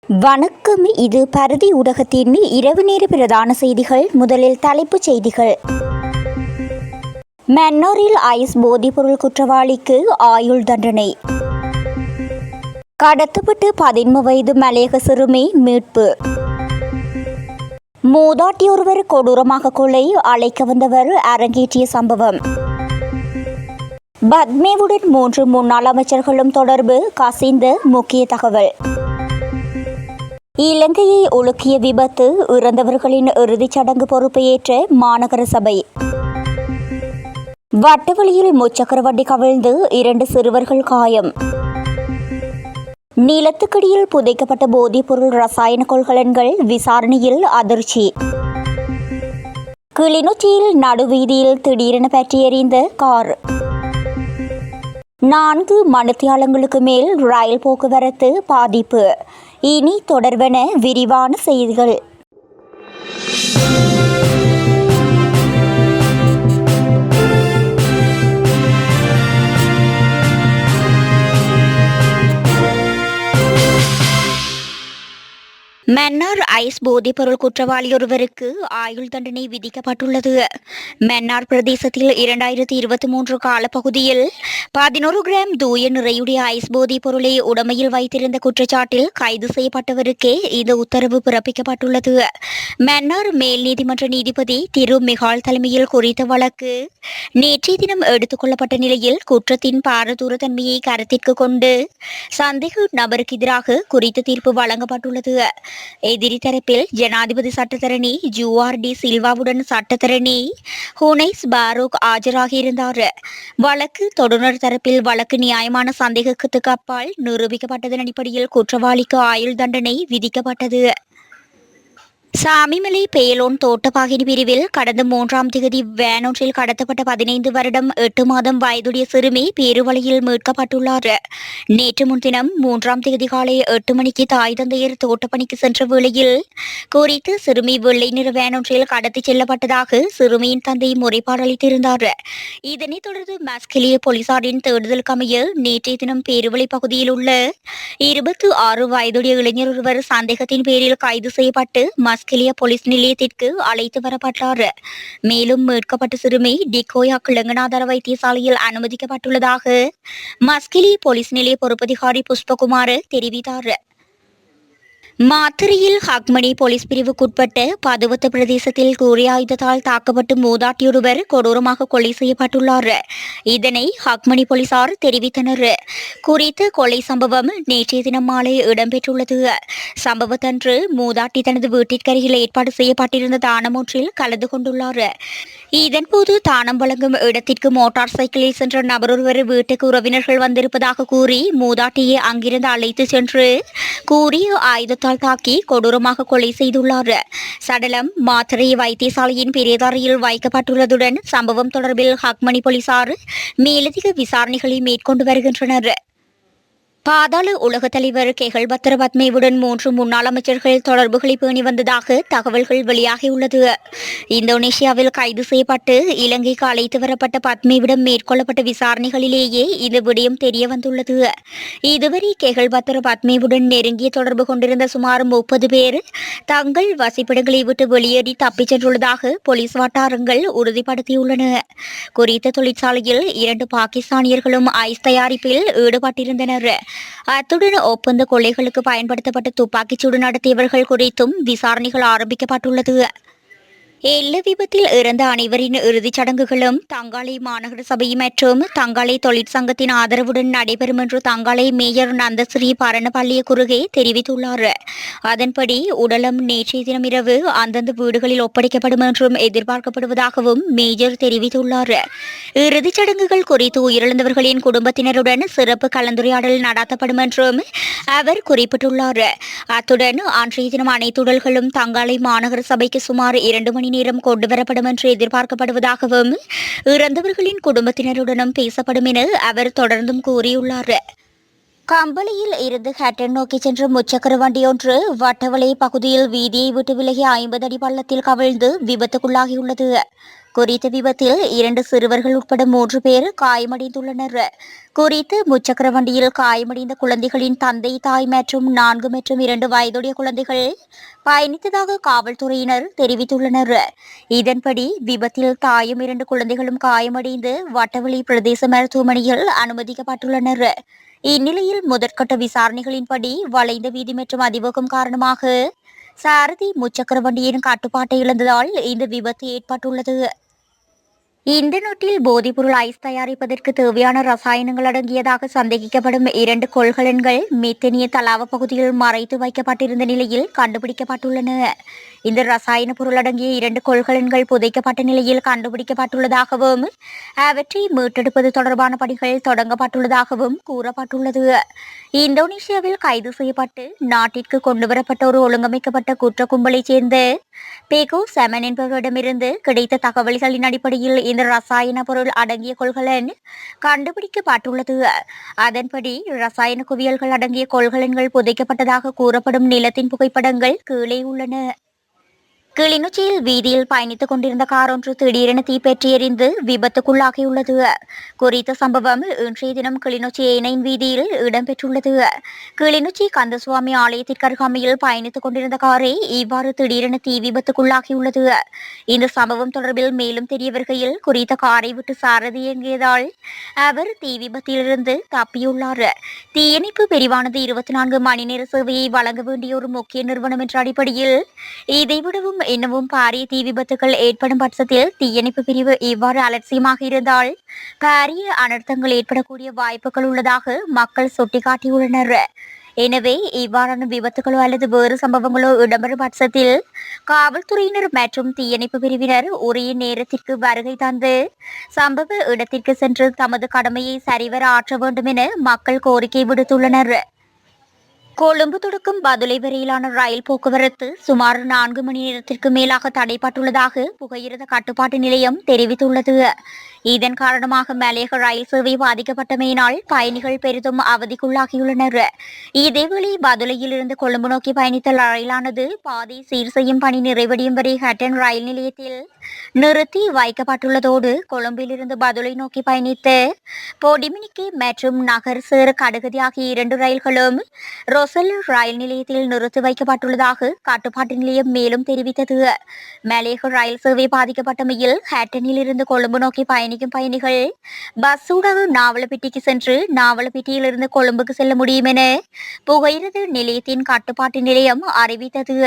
வணக்கம். இது பரதி ஊடகத்தின் இரவு நேர பிரதான செய்திகள். முதலில் தலைப்புச் செய்திகள். மன்னாரில் ஐஸ் போதைப்பொருள் குற்றவாளிக்கு ஆயுள் தண்டனை. கடத்தப்பட்டு 13 வயது மலையக சிறுமி மீட்பு. மூதாட்டியொருவர் கொடூரமாக கொலை, அழைக்க வந்தவர் அரங்கேற்றிய சம்பவம். பத்மேவுடன் 3 முன்னாள் அமைச்சர்களும் தொடர்பு கசிந்த முக்கிய தகவல். இலங்கையை உலுக்கிய விபத்து, இறந்தவர்களின் இறுதிச் சடங்கு பொறுப்பை ஏற்ற மாநகர சபை. வட்டவழியில் முச்சக்கர வண்டி கவிழ்ந்து 2 சிறுவர்கள் காயம். நிலத்துக்கடியில் புதைக்கப்பட்ட போதைப்பொருள் ரசாயன கொள்கலன்கள் விசாரணையில் அதிர்ச்சி. கிளிநொச்சியில் நடுவீதியில் திடீரென பற்றி எறிந்த கார். 4 மணித்தியாலங்களுக்கு மேல் ரயில் போக்குவரத்து பாதிப்பு. இனி தொடர்வன விரிவான செய்திகள். மன்னார் ஐஸ் போதைப்பொருள் குற்றவாளியொருவருக்கு ஆயுள் தண்டனை விதிக்கப்பட்டுள்ளது. மன்னார் பிரதேசத்தில் 2023 காலப்பகுதியில் 11 கிராம் தூய நிறையுடைய ஐஸ் போதைப் பொருளை உடமையில் வைத்திருந்த குற்றச்சாட்டில் கைது செய்யப்பட்டவருக்கே இந்த உத்தரவு பிறப்பிக்கப்பட்டுள்ளது. மன்னார் மேல் நீதிமன்ற நீதிபதி திரு மிகால் தலைமையில் குறித்த வழக்கு நேற்றைய தினம் எடுத்துக் கொள்ளப்பட்ட நிலையில் குற்றத்தின் பாரதூரத்தன்மையை கருத்திற்கு கொண்டு சந்தேக நபருக்கு எதிராக குறித்த தீர்ப்பு வழங்கப்பட்டுள்ளது. எதிரி தரப்பில் ஜனாதிபதி சட்டத்தரணி ஜூஆர்.டி. சில்வாவுடன் சட்டத்தரணி ஹுனைஸ் பாரூக் ஆஜராகியிருந்தார். வழக்கு தொடுநர் தரப்பில் வழக்கு நியாயமான சந்தேகத்துக்கு அப்பால் நிரூபிக்கப்பட்டதன் அடிப்படையில் குற்றவாளிக்கு ஆயுள் தண்டனை விதிக்கப்பட்டது. சாமிமலை பேலோன் தோட்டப்பாகினி பிரிவில் கடந்த 3ஆம் தேதி வேனொன்றில் கடத்தப்பட்ட 15 வருடம் 8 மாதம் வயதுடைய சிறுமி பேருவழியில் மீட்கப்பட்டுள்ளார். நேற்று முன்தினம் 3ஆம் தேதி காலை 8 மணிக்கு தாய் தந்தையர் தோட்டப்பணிக்கு சென்ற வேளையில் குறித்து சிறுமி வெள்ளை நிற வேனொன்றில் கடத்திச் செல்லப்பட்டதாக சிறுமியின் தந்தை முறைப்பாடு அளித்திருந்தார். இதனைத் தொடர்ந்து மஸ்கெலிய போலீசாரின் தேடுதலுக்கு அமைய நேற்றைய தினம் பேருவழி பகுதியில் உள்ள 26 வயதுடைய இளைஞர் ஒருவர் சந்தேகத்தின் பேரில் கைது செய்யப்பட்டு மஸ்கெலியா போலீஸ் நிலையத்திற்கு அழைத்து வரப்பட்டார். மேலும் மீட்கப்பட்ட சிறுமி டிகோயா கிழங்கநாதர வைத்தியசாலையில் அனுமதிக்கப்பட்டுள்ளதாக மஸ்கெலியா போலீஸ் நிலைய பொறுப்பதிகாரி புஷ்பகுமார் தெரிவித்தார். மாத்தறையில் ஹக்மணி போலீஸ் பிரிவுக்குட்பட்ட பதுவத்த பிரதேசத்தில் கூறிய ஆயுதத்தால் தாக்கப்பட்டு மூதாட்டியொருவர் கொடூரமாக கொலை செய்யப்பட்டுள்ளார். இதனை ஹக்மணி போலீசார் தெரிவித்தனர். குறித்த கொலை சம்பவம் நேற்றைய தினம் மாலை இடம்பெற்றுள்ளது. சம்பவத்தன்று மூதாட்டி தனது வீட்டிற்கருகில் ஏற்பாடு செய்யப்பட்டிருந்த தானம் ஒன்றில் கலந்து கொண்டுள்ளார். இதன்போது தானம் வழங்கும் இடத்திற்கு மோட்டார் சைக்கிளில் சென்ற நபரொருவர் வீட்டுக்கு உறவினர்கள் வந்திருப்பதாக கூறி மூதாட்டியை அங்கிருந்து அழைத்து சென்று கூறிய ஆயுதத்தால் தாக்கி கொடூரமாக கொலை செய்துள்ளார். சடலம் மாத்தறை வைத்தியசாலையின் பெரியதாரையில் வைக்கப்பட்டுள்ளதுடன் சம்பவம் தொடர்பில் ஹக்மணி போலீசார் மேலதிக விசாரணைகளை மேற்கொண்டு வருகின்றனர். பாதாள உலக தலைவர் கெகல்பத்ர பத்மேவுடன் 3 முன்னாள் அமைச்சர்கள் தொடர்புகளை பேணி வந்ததாக தகவல்கள் வெளியாகியுள்ளது. இந்தோனேஷியாவில் கைது செய்யப்பட்டு இலங்கைக்கு அழைத்து வரப்பட்ட பத்மேவிடம் மேற்கொள்ளப்பட்ட விசாரணைகளிலேயே இந்த விடயம் தெரிய வந்துள்ளது. இதுவரை கெகல்பத்ர பத்மேவுடன் நெருங்கிய தொடர்பு கொண்டிருந்த சுமார் 30 பேர் தங்கள் வசிப்பிடங்களை விட்டு வெளியேறி தப்பிச் சென்றுள்ளதாக போலீஸ் வட்டாரங்கள் உறுதிப்படுத்தியுள்ளன. குறித்த தொழிற்சாலையில் 2 பாகிஸ்தானியர்களும் ஐஸ் தயாரிப்பில் ஈடுபட்டிருந்தனர். அத்துடன் ஒப்பந்த கொள்ளைகளுக்கு பயன்படுத்தப்பட்ட துப்பாக்கிச்சூடு நடத்தியவர்கள் குறித்தும் விசாரணைகள் ஆரம்பிக்கப்பட்டுள்ளது. எல்ல விபத்தில் இறந்த அனைவரின் இறுதிச் சடங்குகளும் தங்காலை மாநகர சபை மற்றும் தங்காலை தொழிற்சங்கத்தின் ஆதரவுடன் நடைபெறும் என்று தங்காலை மேயர் நந்தஸ்ரீ பரணபள்ளிய குறுகே தெரிவித்துள்ளார். அதன்படி உடலம் நேற்றைய தினம் இரவு அந்தந்த வீடுகளில் ஒப்படைக்கப்படும் என்றும் எதிர்பார்க்கப்படுவதாகவும் மேயர் தெரிவித்துள்ளார். இறுதிச் சடங்குகள் குறித்து உயிரிழந்தவர்களின் குடும்பத்தினருடன் சிறப்பு கலந்துரையாடல் நடத்தப்படும் என்றும் அவர் குறிப்பிட்டுள்ளார். அத்துடன் அன்றைய தினம் அனைத்து உடல்களும் தங்காலை மாநகர சபைக்கு சுமார் 2 மணி நேரம் கொண்டுவரப்படும் என்று எதிர்பார்க்கப்படுவதாகவும் இறந்தவர்களின் குடும்பத்தினருடனும் பேசப்படும் என அவர் தொடர்ந்தும் கூறியுள்ளார். கம்பளியில் இருந்து ஹட்டன் நோக்கி சென்ற முச்சக்கர வண்டியொன்று வட்டவளை பகுதியில் வீதியை விட்டு விலகி 50 அடி பள்ளத்தில் கவிழ்ந்து விபத்துக்குள்ளாகியுள்ளது. குறித்த விபத்தில் 2 சிறுவர்கள் உட்பட 3 பேர் காயமடைந்துள்ளனர். குறித்து முச்சக்கர வண்டியில் காயமடைந்த குழந்தைகளின் தந்தை, தாய் மற்றும் 4 மற்றும் 2 வயதுடைய குழந்தைகள் பயணித்ததாக காவல்துறையினர் தெரிவித்துள்ளனர். இதன்படி விபத்தில் தாயும் 2 குழந்தைகளும் காயமடைந்து வட்டவளை பிரதேச மருத்துவமனையில் அனுமதிக்கப்பட்டுள்ளனர். இந்நிலையில் முதற்கட்ட விசாரணைகளின்படி வளைந்த வீதி மற்றும் அதிவேகம் காரணமாக சாரதி முச்சக்கர வண்டியின் கட்டுப்பாட்டை இழந்ததால் இந்த விபத்து ஏற்பட்டுள்ளது. இந்த நாட்டில் போதைப்பொருள் ஐஸ் தயாரிப்பதற்கு தேவையான ரசாயனங்கள் அடங்கியதாக சந்தேகிக்கப்படும் 2 கொள்கலன்கள் மெத்தனிய தலாவ பகுதியில் மறைத்து வைக்கப்பட்டிருந்த நிலையில் கண்டுபிடிக்கப்பட்டுள்ளன. இந்த ரசாயன பொருள் அடங்கிய 2 கொள்கலன்கள் புதைக்கப்பட்ட நிலையில் கண்டுபிடிக்கப்பட்டுள்ளதாகவும் அவற்றை மீட்டெடுப்பது தொடர்பான பணிகள் தொடங்கப்பட்டுள்ளதாகவும் கூறப்பட்டுள்ளது. இந்தோனேஷியாவில் கைது செய்யப்பட்டு நாட்டிற்கு கொண்டுவரப்பட்ட ஒரு ஒழுங்கமைக்கப்பட்ட குற்ற கும்பலைச் சேர்ந்த பேகோ செமன் என்பவரிடமிருந்து கிடைத்த தகவல்களின் அடிப்படையில் இந்த ரசாயன பொருள் அடங்கிய கொள்கலன் கண்டுபிடிக்கப்பட்டுள்ளது. அதன்படி ரசாயன குவியல்கள் அடங்கிய கொள்கலன்கள் புதைக்கப்பட்டதாக கூறப்படும் நிலத்தின் புகைப்படங்கள் கீழே உள்ளன. கிளிநொச்சியில் வீதியில் பயணித்துக் கொண்டிருந்த கார் ஒன்று திடீரென தீப்பற்றி எரிந்து விபத்துக்குள்ளாகியுள்ளது. குறித்த சம்பவம் இன்றைய தினம் கிளிநொச்சி ஏனையின் வீதியில் இடம்பெற்றுள்ளது. கிளிநொச்சி கந்தசுவாமி ஆலயத்திற்கு அருகாமையில் பயணித்துக் கொண்டிருந்த காரை இவ்வாறு திடீரென தீ விபத்துக்குள்ளாகியுள்ளது. இந்த சம்பவம் தொடர்பில் மேலும் தெரிய வருகையில் குறித்த காரை விட்டு சாரதி இயங்கியதால் அவர் தீ விபத்திலிருந்து தப்பியுள்ளார். தீயணைப்பு பிரிவானது 24 மணி நேர சேவையை வழங்க வேண்டிய ஒரு முக்கிய நிறுவனம் என்ற அடிப்படையில் இதைவிடவும் இன்னமும் பாரிய தீ விபத்துகள் ஏற்படும் பட்சத்தில் தீயணைப்பு பிரிவு இவ்வாறு அலட்சியமாக இருந்தால் பாரிய அனர்த்தங்கள் ஏற்படக்கூடிய வாய்ப்புகள் உள்ளதாக மக்கள் சுட்டிக்காட்டியுள்ளனர். எனவே இவ்வாறான விபத்துகளோ அல்லது வேறு சம்பவங்களோ இடம்பெறும் பட்சத்தில் காவல்துறையினர் மற்றும் தீயணைப்பு பிரிவினர் உரிய நேரத்திற்கு வருகை தந்து சம்பவ இடத்திற்கு சென்று தமது கடமையை சரிவர ஆற்ற வேண்டும் என மக்கள் கோரிக்கை விடுத்துள்ளனர். கொழும்பு தொடக்கம் பதுளை வரையிலான ரயில் போக்குவரத்து சுமார் 4 மணி நேரத்திற்கு மேலாக தடைப்பட்டுள்ளதாக புகையிரத கட்டுப்பாட்டு நிலையம் தெரிவித்துள்ளது. இதன் காரணமாக மலையக ரயில் சேவை பாதிக்கப்பட்டமையினால் பயணிகள் பெரிதும் அவதிக்குள்ளாகியுள்ளனர். இதேவேளை பதுளையில் இருந்து கொழும்பு நோக்கி பயணித்த ரயிலானது பாதை சீர் செய்யும் பணி நிறைவடையும் வரை ஹட்டன் ரயில் நிலையத்தில் நிறுத்தி வைக்கப்பட்டுள்ளதோடு கொழும்பிலிருந்து பதுளை நோக்கி பயணித்த பொடிமினிக்கே மற்றும் நகர் சேர் கடுகதி ஆகிய 2 ரயில்களும் ரொசல் ரயில் நிலையத்தில் நிறுத்தி வைக்கப்பட்டுள்ளதாக கட்டுப்பாட்டு நிலையம் மேலும் தெரிவித்தது. மலையக ரயில் சேவை பாதிக்கப்பட்டமையில் ஹட்டனில் இருந்து கொழும்பு நோக்கி பயணிக்கும் பயணிகள் பஸ் ஊடாக நாவலப்பிட்டிக்கு சென்று நாவலப்பிட்டியிலிருந்து கொழும்புக்கு செல்ல முடியும் என புகையிரத நிலையத்தின் கட்டுப்பாட்டு நிலையம் அறிவித்தது.